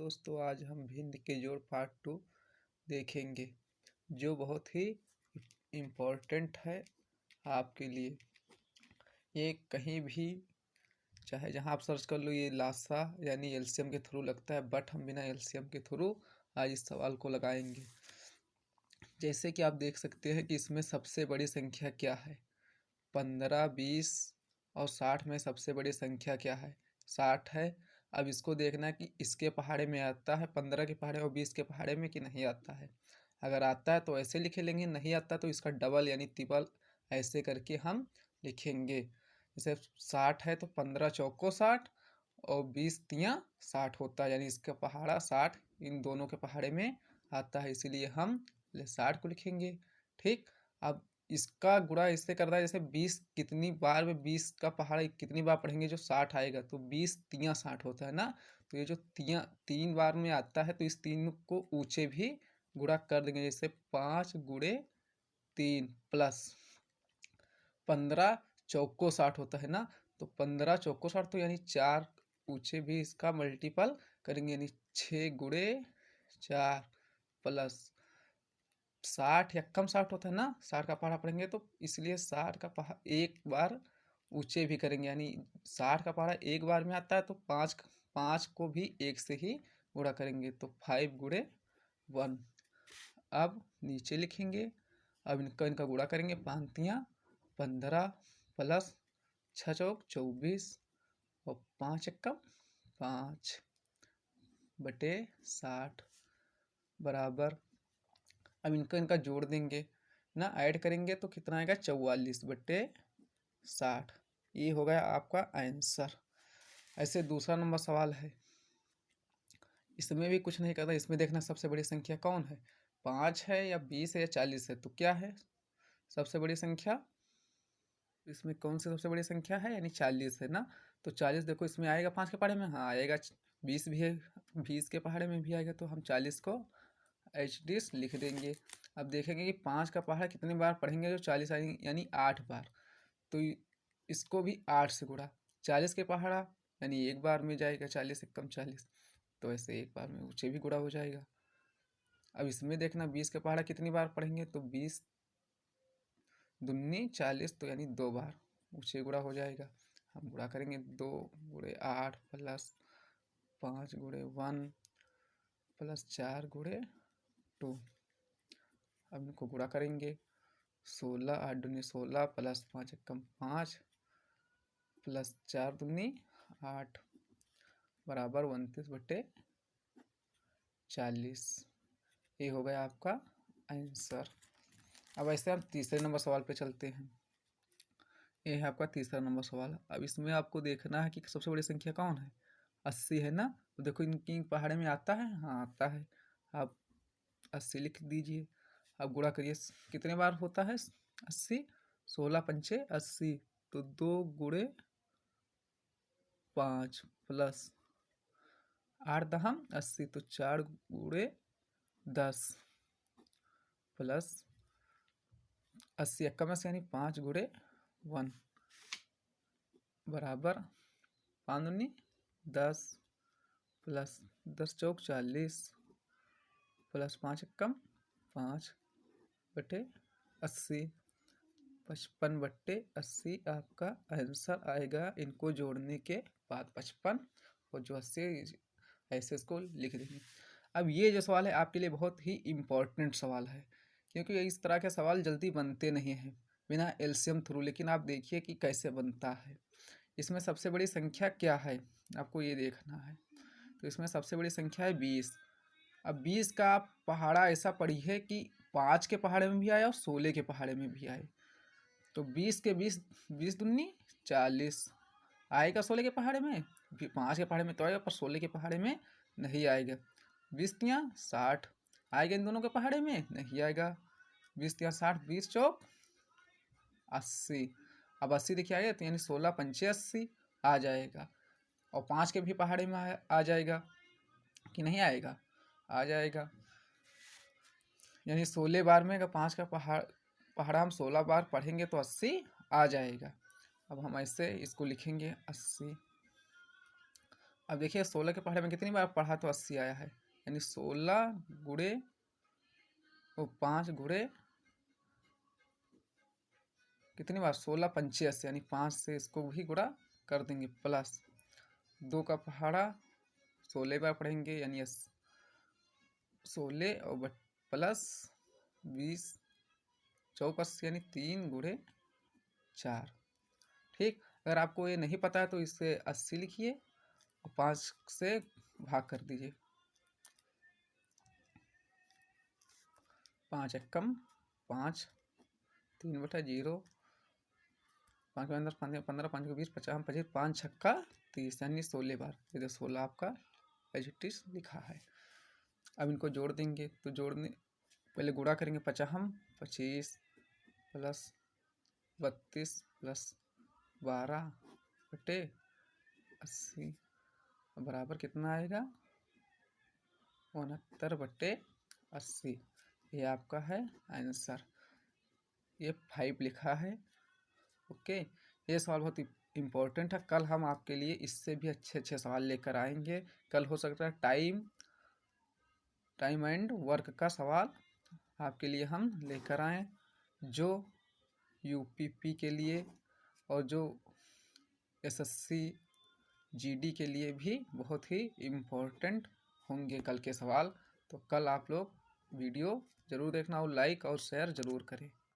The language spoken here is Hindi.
दोस्तों, आज हम भिन्न के जोड़ पार्ट 2 देखेंगे, जो बहुत ही इम्पोर्टेंट है आपके लिए। ये कहीं भी चाहे जहां आप सर्च कर लो, ये लासा यानी एलसीएम के थ्रू लगता है, बट हम बिना एलसीएम के थ्रू आज इस सवाल को लगाएंगे। जैसे कि आप देख सकते हैं कि इसमें सबसे बड़ी संख्या क्या है। 15, 20 और 60 में सबसे बड़ी संख्या क्या है? 60 है। अब इसको देखना है कि इसके पहाड़े में आता है 15 के पहाड़े और 20 के पहाड़े में कि नहीं आता है। अगर आता है तो ऐसे लिख लेंगे, नहीं आता तो इसका डबल यानी ट्रिपल ऐसे करके हम लिखेंगे। जैसे 60 है तो 15 चौको 60 और 20 तियाँ 60 होता है, यानी इसका पहाड़ा 60 इन दोनों के पहाड़े में आता है, इसीलिए हम 60 को लिखेंगे। ठीक। अब इसका गुणा इससे करता है, जैसे 20 कितनी बार में 20 का पहाड़ा कितनी बार पढ़ेंगे जो 60 आएगा, तो 20 तियाँ 60 होता है ना। तो ये जो तियाँ 3 बार में आता है तो इस 3 को ऊंचे भी गुणा कर देंगे, जैसे 5 गुणे 3 प्लस 15 चौको 60 होता है ना। तो 15 चौको 60 तो यानी 4 ऊंचे भी इसका मल्टीपल करेंगे, यानी 6 गुणे 4 प्लस 60 या कम 60 होता है ना। 60 का पहाड़ा पढ़ेंगे तो इसलिए 60 का पहाड़ा एक बार ऊंचे भी करेंगे, यानी 60 का पहाड़ा एक बार में आता है तो 5 को भी एक से ही गुणा करेंगे, तो 5 गुणे 1। अब नीचे लिखेंगे, अब इनका गुणा करेंगे। 5 तियाँ 15 प्लस 6 चौक 24 और 5 एकम 5 बटे 60 बराबर। अब इनका जोड़ देंगे ना, ऐड करेंगे तो कितना आएगा 44 बटे 60। ये हो गया आपका आंसर। ऐसे दूसरा नंबर सवाल है, इसमें भी कुछ नहीं करता। इसमें देखना सबसे बड़ी संख्या कौन है, 5 है या 20 है या 40 है। तो क्या है सबसे बड़ी संख्या, इसमें कौन सी सबसे बड़ी संख्या है, यानी 40 है ना। तो 40 देखो इसमें आएगा 5 के पहाड़े में, हाँ आएगा। 20 भी है, 20 के पहाड़े में भी आएगा, तो हम 40 को HD लिख देंगे। अब देखेंगे कि 5 का पहाड़ा कितनी बार पढ़ेंगे जो 40 आएंगे, यानी 8 बार। तो इसको भी 8 से गुणा। 40 के पहाड़ा यानी एक बार में जाएगा, 40 एकम 40, तो ऐसे एक बार में ऊंचे भी गुणा हो जाएगा। अब इसमें देखना 20 के पहाड़ा कितनी बार पढ़ेंगे, तो 20 दूनी 40, तो यानी 2 बार ऊंचे गुणा हो जाएगा। हम गुणा करेंगे 2 गुणे 8 प्लस 5 गुणे 1 प्लस 4 गुणे 2। अब इनको गुणा करेंगे, 16 8 दूनी 16 प्लस 5 एकम 5 प्लस 4 दूनी 8 बराबर 29 बटे 40। ये हो गया आपका आंसर। अब ऐसे हम तीसरे नंबर सवाल पे चलते हैं। ये है आपका तीसरा नंबर सवाल। अब इसमें आपको देखना है कि सबसे बड़ी संख्या कौन है, 80 है ना। तो देखो इनकी पहाड़े में आता है, हाँ आता है। आप 80 लिख दीजिए। अब गुणा करिए, कितने बार होता है 80, 16 पंचे 80, तो 2 गुणे 5 प्लस 8 दहम 80, तो 4 गुणे 10 प्लस 80 एकम 80 यानी 5 गुणे 1 बराबर 5 दूनी 10 प्लस 10 चौक 40 प्लस 5 एकम 5 बटे 80, 55 बटे 80 आपका आंसर आएगा। इनको जोड़ने के बाद 55 और जो 80 ऐसे इसको लिख देंगे। अब ये जो सवाल है आपके लिए बहुत ही इम्पोर्टेंट सवाल है, क्योंकि इस तरह के सवाल जल्दी बनते नहीं हैं बिना एलसीएम थ्रू। लेकिन आप देखिए कि कैसे बनता है। इसमें सबसे बड़ी संख्या क्या है आपको ये देखना है। तो इसमें सबसे बड़ी संख्या है 20। अब 20 का पहाड़ा ऐसा पढ़िए कि 5 के पहाड़े में भी आए और 16 के पहाड़े में भी आए। तो 20 के 20 20 दूनी 40 आएगा 16 के पहाड़े में, 5 के पहाड़े में तो आएगा पर 16 के पहाड़े में नहीं आएगा। 20 तियाँ 60 आएगा इन दोनों के पहाड़े में, नहीं आएगा। 20 तियाँ 60, 20 चौक 80। अब 80 देखिए आएगा, तो यानी 16 पंचे 80 आ जाएगा। और 5 के भी पहाड़े में आ जाएगा कि नहीं आएगा, आ जाएगा। यानी 16 बार में अगर 5 का पहाड़ा हम 16 बार पढ़ेंगे तो 80 आ जाएगा। अब हम ऐसे इसको लिखेंगे 80। अब देखिए 16 के पहाड़े में कितनी बार पढ़ा तो 80 आया है, यानी 16 गुणे वो 5 गुणे कितनी बार 16 पंचे 80, यानी 5 से इसको भी गुणा कर देंगे, प्लस 2 का पहाड़ा 16 बार पढ़ेंगे, यानी 16 और प्लस 20 चौकस, यानी 3 गुणे 4। ठीक, अगर आपको ये नहीं पता है तो इससे 80 लिखिए और 5 से भाग कर दीजिए। 5 एकम 5, 3/0, 5 के अंदर 15, 5 के 20, 50, 25, 5 छक्का 30, यानी 16 बार। ये 16 आपका एजिटिस लिखा है। अब इनको जोड़ देंगे, तो जोड़ने पहले गुणा करेंगे। 25 प्लस 32 प्लस 12/80 बराबर कितना आएगा 69/80। ये आपका है आंसर, ये 5 लिखा है। ओके, ये सवाल बहुत इम्पोर्टेंट है। कल हम आपके लिए इससे भी अच्छे अच्छे सवाल लेकर आएंगे। कल हो सकता है टाइम एंड वर्क का सवाल आपके लिए हम लेकर आएँ, जो यूपीपी के लिए और जो एसएससी जीडी के लिए भी बहुत ही इम्पोर्टेंट होंगे कल के सवाल। तो कल आप लोग वीडियो ज़रूर देखना और लाइक और शेयर ज़रूर करें।